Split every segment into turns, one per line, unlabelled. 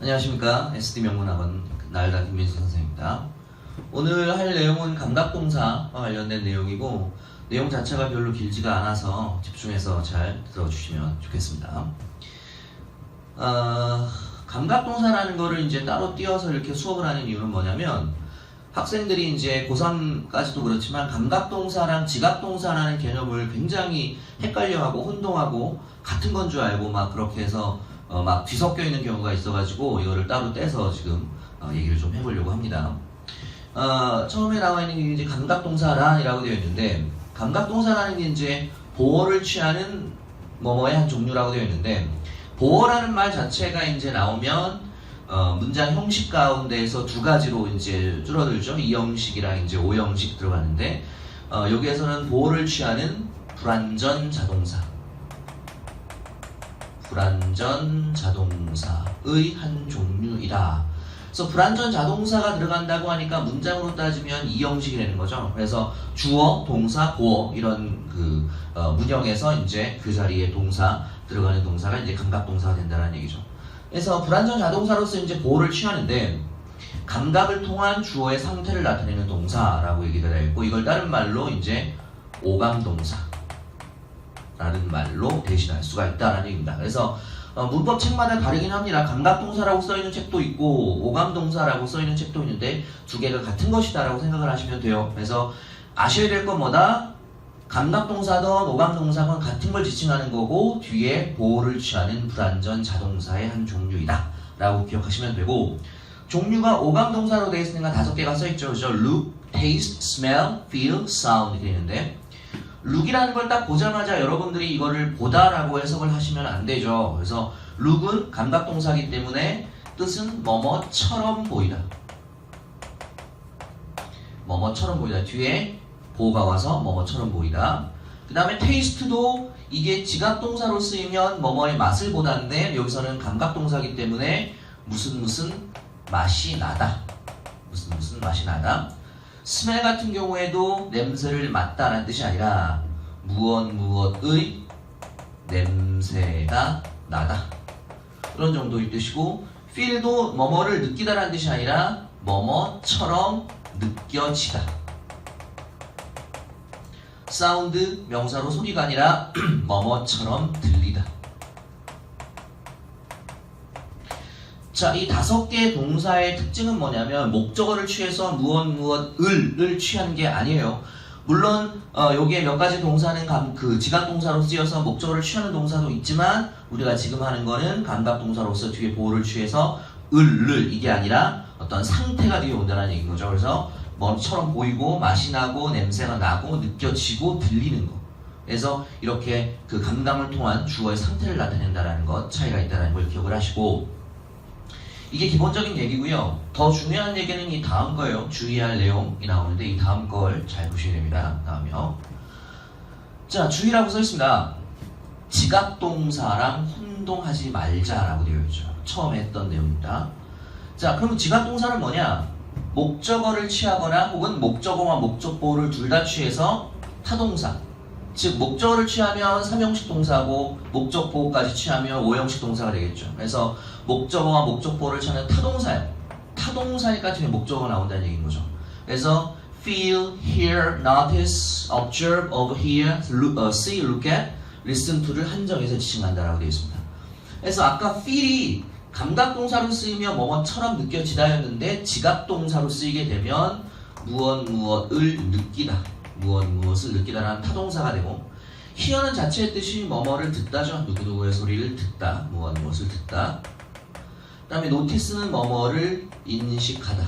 안녕하십니까. SD명문학원 나일다 김민수 선생입니다. 오늘 할 내용은 감각동사와 관련된 내용이고 내용 자체가 별로 길지가 않아서 집중해서 잘 들어주시면 좋겠습니다. 감각동사라는 거를 이제 따로 띄어서 이렇게 수업을 하는 이유는 뭐냐면 학생들이 이제 고3까지도 그렇지만 감각동사랑 지각동사라는 개념을 굉장히 헷갈려하고 혼동하고 같은 건 줄 알고 막 그렇게 해서 막 뒤섞여 있는 경우가 있어가지고 이거를 따로 떼서 지금 얘기를 좀 해보려고 합니다. 처음에 나와 있는 게 이제 감각동사란이라고 되어 있는데 감각동사라는 게 이제 보어를 취하는 뭐뭐의 한 종류라고 되어 있는데 보어라는 말 자체가 이제 나오면 문장 형식 가운데에서 두 가지로 이제 줄어들죠. 이형식이랑 이제 오형식 들어가는데 여기에서는 보어를 취하는 불완전 자동사, 불완전 자동사의 한 종류이다. 그래서 불완전 자동사가 들어간다고 하니까 문장으로 따지면 이형식이 되는 거죠. 그래서 주어, 동사, 보어 이런 그 문형에서 이제 그 자리에 동사 들어가는 동사가 이제 감각동사가 된다는 얘기죠. 그래서 불완전 자동사로서 이제 보어를 취하는데 감각을 통한 주어의 상태를 나타내는 동사라고 얘기가 되어 있고 이걸 다른 말로 이제 오감동사 라는 말로 대신할 수가 있다는 얘기입니다. 그래서 문법 책마다 다르긴 합니다. 감각동사라고 써있는 책도 있고 오감동사라고 써있는 책도 있는데 두 개가 같은 것이다 라고 생각을 하시면 돼요. 그래서 아셔야 될 건 뭐다? 감각동사든 오감동사건 같은 걸 지칭하는 거고 뒤에 보어를 취하는 불완전 자동사의 한 종류이다 라고 기억하시면 되고 종류가 오감동사로 되어 있으니까 5개가 써있죠. 그죠? look, taste, smell, feel, sound 이렇게 있는데 look이라는 걸 딱 보자마자 여러분들이 이거를 보다라고 해석을 하시면 안 되죠. 그래서 look은 감각동사이기 때문에 뜻은 뭐뭐처럼 보이다. 뭐뭐처럼 보이다. 뒤에 보어가 와서 뭐뭐처럼 보이다. 그 다음에 taste도 이게 지각동사로 쓰이면 뭐뭐의 맛을 보다인데 여기서는 감각동사이기 때문에 무슨 맛이 나다. 무슨 맛이 나다. smell 같은 경우에도 냄새를 맡다라는 뜻이 아니라 무엇의 냄새가 나다. 그런 정도의 뜻이고 feel도 뭐뭐를 느끼다라는 뜻이 아니라 뭐뭐처럼 느껴지다. 사운드 명사로 소리가 아니라 뭐뭐처럼 들리다. 자, 이 5개의 동사의 특징은 뭐냐면 목적어를 취해서 무엇을 취한 게 아니에요. 물론 여기에 몇 가지 동사는 그 지각동사로 쓰여서 목적어를 취하는 동사도 있지만 우리가 지금 하는 거는 감각동사로서 뒤에 보어를 취해서 을을 이게 아니라 어떤 상태가 뒤에 온다는 얘기인 거죠. 그래서 뭐처럼 보이고 맛이 나고 냄새가 나고 느껴지고 들리는 거. 그래서 이렇게 그 감감을 통한 주어의 상태를 나타낸다는 것 차이가 있다는 걸 기억을 하시고 이게 기본적인 얘기고요. 더 중요한 얘기는 이 다음 거예요. 주의할 내용이 나오는데 이 다음 걸 잘 보셔야 됩니다. 다음이요. 자, 주의라고 써 있습니다. 지각동사랑 혼동하지 말자라고 되어 있죠. 처음에 했던 내용입니다. 자, 그럼 지각동사는 뭐냐? 목적어를 취하거나 혹은 목적어와 목적보를 둘 다 취해서 타동사. 즉 목적어를 취하면 3형식 동사고 목적보호까지 취하면 5형식 동사가 되겠죠. 그래서 목적어와 목적보호를 취하는 타동사예요. 타동사니까 뒤에 목적어가 나온다는 얘기인 거죠. 그래서 feel, hear, notice, observe, overhear, see, look at, listen to를 한정해서 지칭한다라고 되어 있습니다. 그래서 아까 feel이 감각동사로 쓰이면 뭐뭐처럼 느껴지다였는데 지각동사로 쓰이게 되면 무엇을 느끼다. 무엇을 느끼다라는 타동사가 되고 hear는 자체의 뜻이 뭐뭐를 듣다죠. 누구누구의 소리를 듣다. 무엇을 듣다. 그 다음에 notice는 뭐뭐를 인식하다.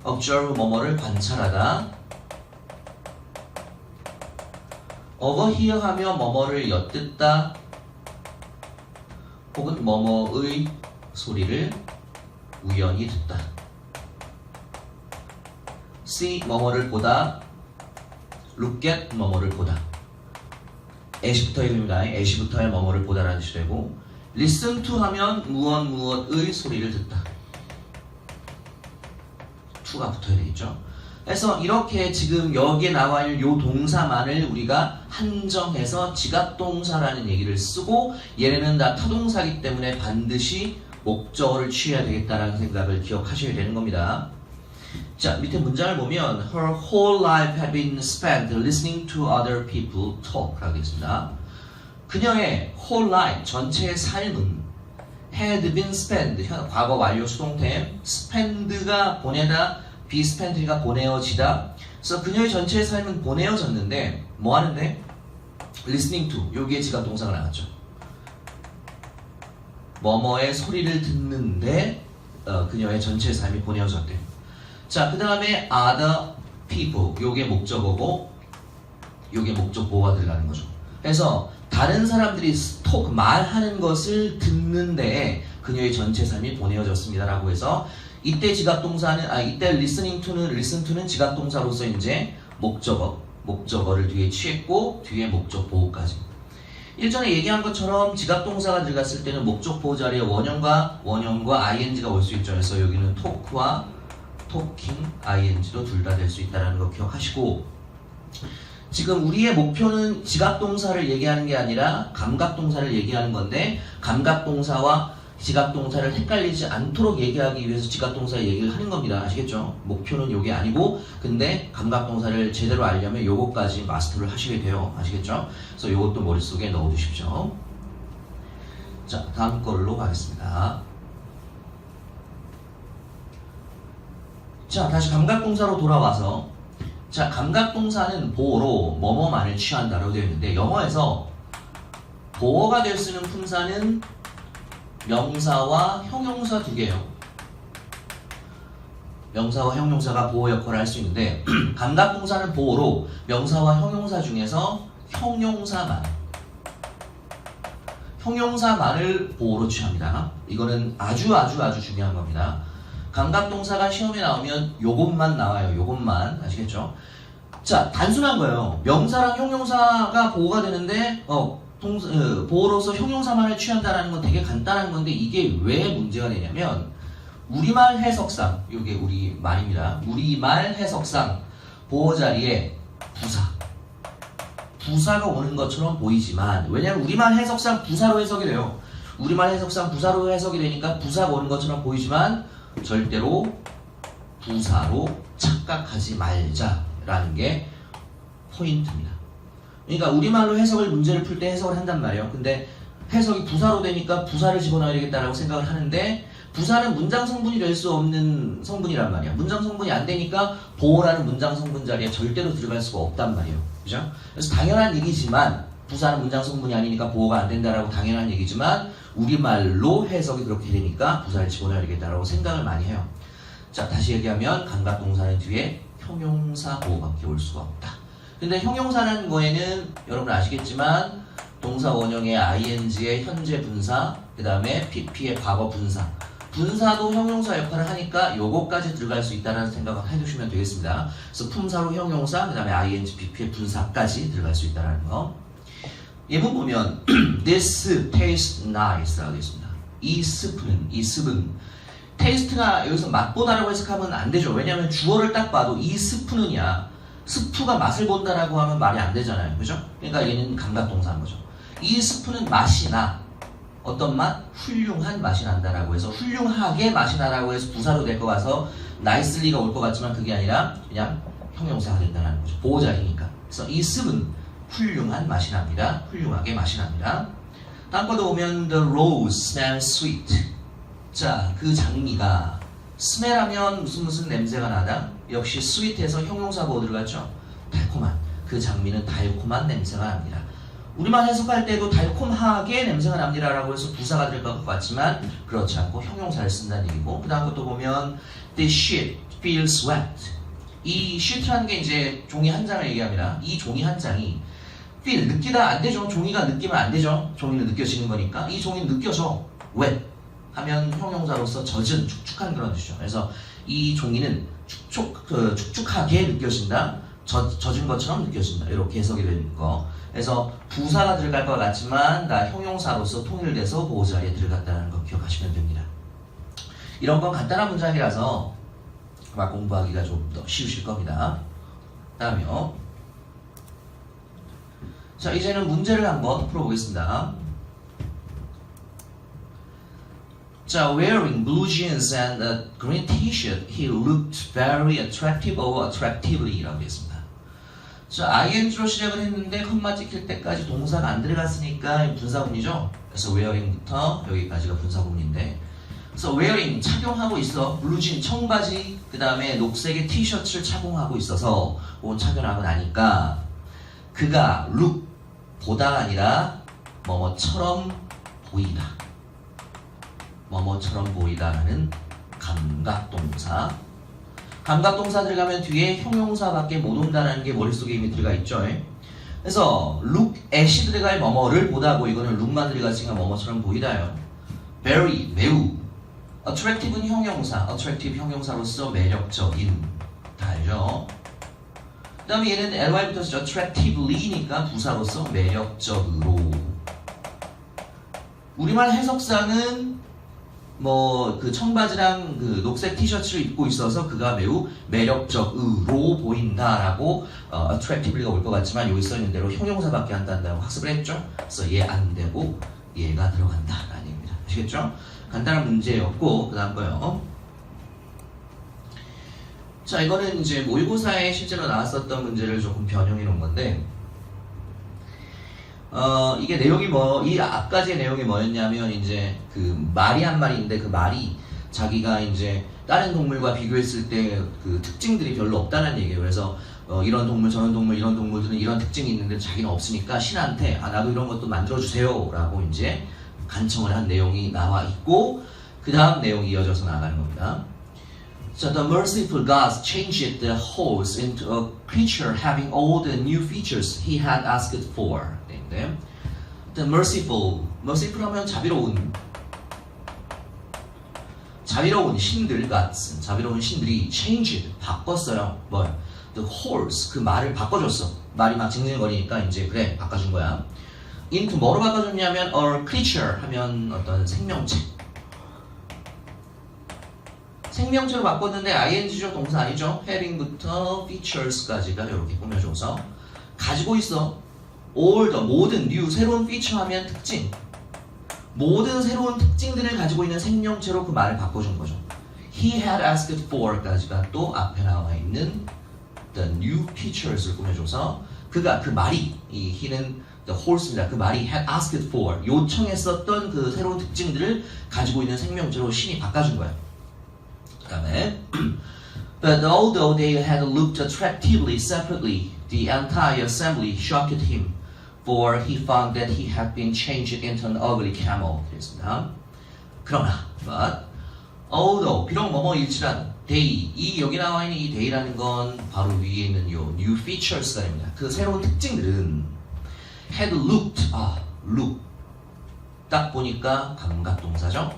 observe 뭐뭐를 관찰하다. overhear 하며 뭐뭐를 엿듣다. 혹은 뭐뭐의 소리를 우연히 듣다. see 뭐뭐를 보다. look at 뭐뭐를 보다. at부터의 의미입니다. at부터의 뭐뭐를 보다라는 뜻이 되고 listen to 하면 무엇의 소리를 듣다. to가 붙어야 되겠죠. 그래서 이렇게 지금 여기에 나와 있는 요 동사만을 우리가 한정해서 지각동사라는 얘기를 쓰고 얘네는 다 타동사이기 때문에 반드시 목적어를 취해야 되겠다라는 생각을 기억하셔야 되는 겁니다. 자, 밑에 문장을 보면 Her whole life had been spent listening to other people talk 라고 되어 있습니다. 그녀의 whole life, 전체의 삶은 had been spent, 과거 완료 수동태, spend가 보내다, be spent가 보내어지다. 그래서 그녀의 전체의 삶은 보내어졌는데 뭐 하는데? listening to, 여기에 지각동사가 나왔죠. 뭐뭐의 소리를 듣는데 그녀의 전체의 삶이 보내어졌대요. 자, 그 다음에 other people, 요게 목적어고 요게 목적보호가 들어가는 거죠. 그래서 다른 사람들이 talk, 말하는 것을 듣는 데에 그녀의 전체 삶이 보내어졌습니다 라고 해서 이때 지각동사는 이때 listen to는 지각동사로서 이제 목적어를 뒤에 취했고 뒤에 목적보호까지. 일전에 얘기한 것처럼 지각동사가 들어갔을 때는 목적보호 자리에 원형과 ing가 올 수 있죠. 그래서 여기는 talk와 talking, ing도 둘 다 될 수 있다는 거 기억하시고, 지금 우리의 목표는 지각동사를 얘기하는 게 아니라 감각동사를 얘기하는 건데 감각동사와 지각동사를 헷갈리지 않도록 얘기하기 위해서 지각동사 얘기를 하는 겁니다. 아시겠죠? 목표는 요게 아니고 근데 감각동사를 제대로 알려면 요거까지 마스터를 하셔야 돼요. 아시겠죠? 그래서 요것도 머릿속에 넣어두십시오. 자, 다음 걸로 가겠습니다. 자, 다시 감각동사로 돌아와서, 자, 감각동사는 보어로 뭐뭐만을 취한다라고 되어 있는데 영어에서 보어가 될 수 있는 품사는 명사와 형용사 두 개예요. 명사와 형용사가 보어 역할을 할 수 있는데 감각동사는 보어로 명사와 형용사 중에서 형용사만을 보어로 취합니다. 이거는 아주 중요한 겁니다. 감각동사가 시험에 나오면 요것만 나와요. 요것만. 아시겠죠? 자, 단순한 거예요. 명사랑 형용사가 보호가 되는데 보어로서 형용사만을 취한다는 건 되게 간단한 건데 이게 왜 문제가 되냐면 우리말 해석상, 이게 우리 말입니다. 우리말 해석상 보어 자리에 부사가 오는 것처럼 보이지만, 왜냐하면 우리말 해석상 부사로 해석이 돼요. 우리말 해석상 부사로 해석이 되니까 부사가 오는 것처럼 보이지만 절대로 부사로 착각하지 말자라는 게 포인트입니다. 그러니까 우리말로 문제를 풀 때 해석을 한단 말이에요. 근데 해석이 부사로 되니까 부사를 집어넣어야 되겠다라고 생각을 하는데 부사는 문장 성분이 될 수 없는 성분이란 말이야. 문장 성분이 안 되니까 보어라는 문장 성분 자리에 절대로 들어갈 수가 없단 말이에요. 그죠? 그래서 당연한 얘기지만 부사는 문장 성분이 아니니까 보어가 안 된다라고 당연한 얘기지만 우리말로 해석이 그렇게 되니까 부사를 집어넣어야 되겠다라고 생각을 많이 해요. 자, 다시 얘기하면 감각동사는 뒤에 형용사 보어밖에 올 수가 없다. 근데 형용사라는 거에는 여러분 아시겠지만 동사 원형의 ing의 현재 분사, 그 다음에 pp의 과거 분사, 분사도 형용사 역할을 하니까 요거까지 들어갈 수 있다는 생각을 해두시면 되겠습니다. 그래서 품사로 형용사, 그 다음에 ing, pp의 분사까지 들어갈 수 있다는 거. 예문 보면 This tastes nice 라고 되어 있습니다. 이 스프는 테이스트가 여기서 맛보다라고 해석하면 안 되죠. 왜냐하면 주어를 딱 봐도 이 스프는이야. 스프가 맛을 본다라고 하면 말이 안 되잖아요. 그죠? 그러니까 얘는 감각동사인 거죠. 이 스프는 맛이 나. 어떤 맛? 훌륭한 맛이 난다라고 해서 훌륭하게 맛이 나라고 해서 부사로 될 것 같아서 나이슬리가 올 것 같지만 그게 아니라 그냥 형용사가 된다는 거죠. 보호자리니까. 그래서 이 습은 훌륭한 맛이 납니다. 훌륭하게 맛이 납니다. 다음 거도 보면 The rose smells sweet. 자, 그 장미가 스멜하면 무슨 냄새가 나다? 역시 sweet에서 형용사 보호 들어갔죠? 달콤한. 그 장미는 달콤한 냄새가 납니다. 우리말 해석할 때도 달콤하게 냄새가 납니다 라고 해서 부사가 될 것 같지만 그렇지 않고 형용사를 쓴다는 얘기고, 그 다음 것도 보면 This sheet feels wet. 이 sheet라는 게 이제 종이 한 장을 얘기합니다. 이 종이 한 장이 feel, 느끼다 안 되죠. 종이가 느끼면 안 되죠. 종이는 느껴지는 거니까. 이 종이는 느껴져. wet 하면 형용사로서 젖은, 축축한 그런 뜻이죠. 그래서 이 종이는 축축하게 느껴진다. 젖은 것처럼 느껴진다. 이렇게 해석이 되는 거. 그래서 부사가 들어갈 것 같지만 다 형용사로서 통일돼서 보호 자리에 들어갔다는 거 기억하시면 됩니다. 이런 건 간단한 문장이라서 아마 공부하기가 좀 더 쉬우실 겁니다. 다음이요. 자, 이제는 문제를 한번 풀어보겠습니다. 자, wearing blue jeans and a green t-shirt, he looked very attractive or attractively 라고 했습니다. 자, ing로 시작을 했는데 컴마 찍힐 때까지 동사가 안 들어갔으니까 분사구문이죠. 그래서 wearing부터 여기까지가 분사구문인데, 그래서 wearing 착용하고 있어. 블루진 청바지, 그 다음에 녹색의 티셔츠를 착용하고 있어서 혹은 착용하고 나니까 그가 look 보다가 아니라 뭐뭐처럼 보이다. 뭐뭐처럼 보이다라는 감각동사. 감각동사 들어가면 뒤에 형용사밖에 못 온다는 게 머릿속에 이미 들어가 있죠. 그래서 look at이 들어갈 뭐뭐를 보다고, 이거는 look만 들어갔으니까 뭐뭐처럼 보이다요. very 매우. attractive는 형용사, attractive 형용사로서 매력적인. 다 알죠? 그 다음에 얘는 ly부터 쓰죠. attractively니까 부사로서 매력적으로. 우리말 해석상은 뭐 그 청바지랑 그 녹색 티셔츠를 입고 있어서 그가 매우 매력적으로 보인다라고 attractively가 올 것 같지만 여기 써 있는 대로 형용사밖에 안 단다고 학습을 했죠. 그래서 얘 안 되고 얘가 들어간다라는 얘기입니다. 아시겠죠? 간단한 문제였고, 그 다음 거요. 자, 이거는 이제 모의고사에 실제로 나왔었던 문제를 조금 변형해 놓은 건데, 이게 내용이 이 앞까지의 내용이 뭐였냐면, 이제 그 말이 한 마리인데 그 말이 자기가 이제 다른 동물과 비교했을 때 그 특징들이 별로 없다는 얘기예요. 그래서 이런 동물, 저런 동물, 이런 동물들은 이런 특징이 있는데 자기는 없으니까 신한테 나도 이런 것도 만들어주세요 라고 이제 간청을 한 내용이 나와 있고, 그 다음 내용이 이어져서 나가는 겁니다. So the merciful gods changed the horse into a creature having all the new features he had asked for. 네. The merciful 하면 자비로운 신들, gods, 자비로운 신들이 changed, 바꿨어요. 뭐야? The horse, 그 말을 바꿔줬어. 말이 막 징징거리니까 이제 그래, 바꿔준 거야. into 뭐로 바꿔줬냐면 a creature 하면 어떤 생명체. 생명체로 바꿨는데 ing죠, 동사 아니죠? having부터 features까지가 이렇게 꾸며줘서 가지고 있어. all the, 모든, new, 새로운 feature 하면 특징. 모든 새로운 특징들을 가지고 있는 생명체로 그 말을 바꿔준 거죠. He had asked for까지가 또 앞에 나와 있는 the new features를 꾸며줘서 그가, 그 말이, 이 he는 the horse입니다. 그 말이 had asked for, 요청했었던 그 새로운 특징들을 가지고 있는 생명체로 신이 바꿔준 거예요. 그 다음에 But although they had looked attractively separately, the entire assembly shocked him, for he found that he had been changed into an ugly camel. 그랬습니다. 그러나, but although 비록 뭐뭐일지라도 they, 이 여기 나와 있는 이 they라는 건 바로 위에 있는 요 new features가 됩니다. 그 새로운 특징들은 had looked, look 딱 보니까 감각동사죠.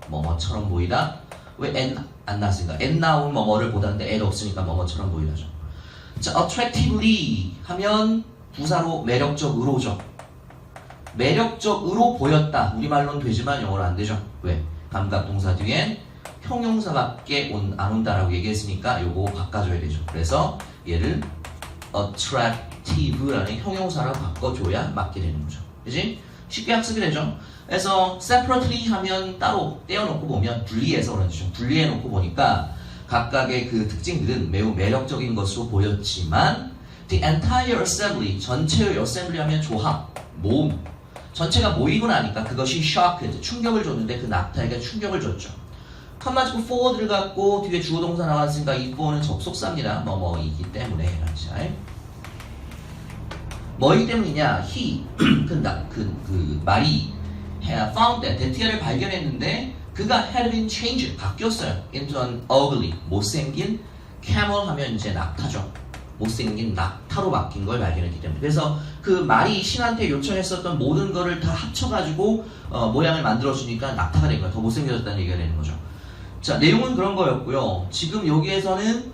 뭐뭐처럼 보이다. 왜 n 안 나왔으니까 n 나온 뭐뭐를 보다는데 n 없으니까 뭐뭐처럼 보이다죠. 자, attractively 하면 부사로 매력적으로죠. 매력적으로 보였다. 우리말로는 되지만 영어로 안 되죠. 왜? 감각동사 뒤엔 형용사밖에 안 온다라고 얘기했으니까 요거 바꿔줘야 되죠. 그래서 얘를 attractive라는 형용사로 바꿔줘야 맞게 되는 거죠. 그지? 쉽게 학습이 되죠. 그래서 separately 하면 따로 떼어놓고 보면 분리해서 그런 거죠. 분리해놓고 보니까 각각의 그 특징들은 매우 매력적인 것으로 보였지만 the entire assembly, 전체의 assembly 하면 조합, 모음, 전체가 모이고 나니까 그것이 shocked, 충격을 줬는데 그 낙타에게 충격을 줬죠. 컴마 찍고 for 들어갔고 뒤에 주어 동사 나왔으니까 이 for는 접속사입니다. 뭐뭐이기 때문에. 뭐이기 때문이냐? he, 그 말이 found that, 데티아를 발견했는데 그가 had been changed, 바뀌었어요. into an ugly, 못생긴 camel 하면 이제 낙타죠. 못생긴 낙타로 바뀐 걸 발견했기 때문에. 그래서 그 말이 신한테 요청했었던 모든 거를 다 합쳐가지고 모양을 만들어주니까 낙타가 된 거예요. 더 못생겨졌다는 얘기가 되는 거죠. 자, 내용은 그런 거였고요. 지금 여기에서는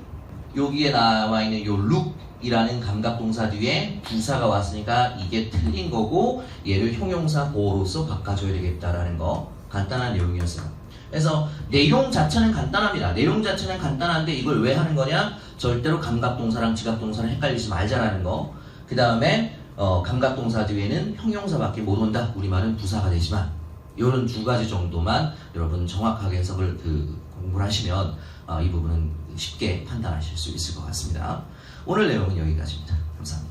여기에 나와 있는 요 look이라는 감각동사 뒤에 부사가 왔으니까 이게 틀린 거고 얘를 형용사 보호로서 바꿔줘야 되겠다라는 거 간단한 내용이었어요. 그래서 내용 자체는 간단합니다. 내용 자체는 간단한데 이걸 왜 하는 거냐? 절대로 감각동사랑 지각동사를 헷갈리지 말자라는 거. 그 다음에 감각동사 뒤에는 형용사밖에 못 온다. 우리말은 부사가 되지만 이런 두 가지 정도만 여러분 정확하게 해석을 공부를 하시면 이 부분은 쉽게 판단하실 수 있을 것 같습니다. 오늘 내용은 여기까지입니다. 감사합니다.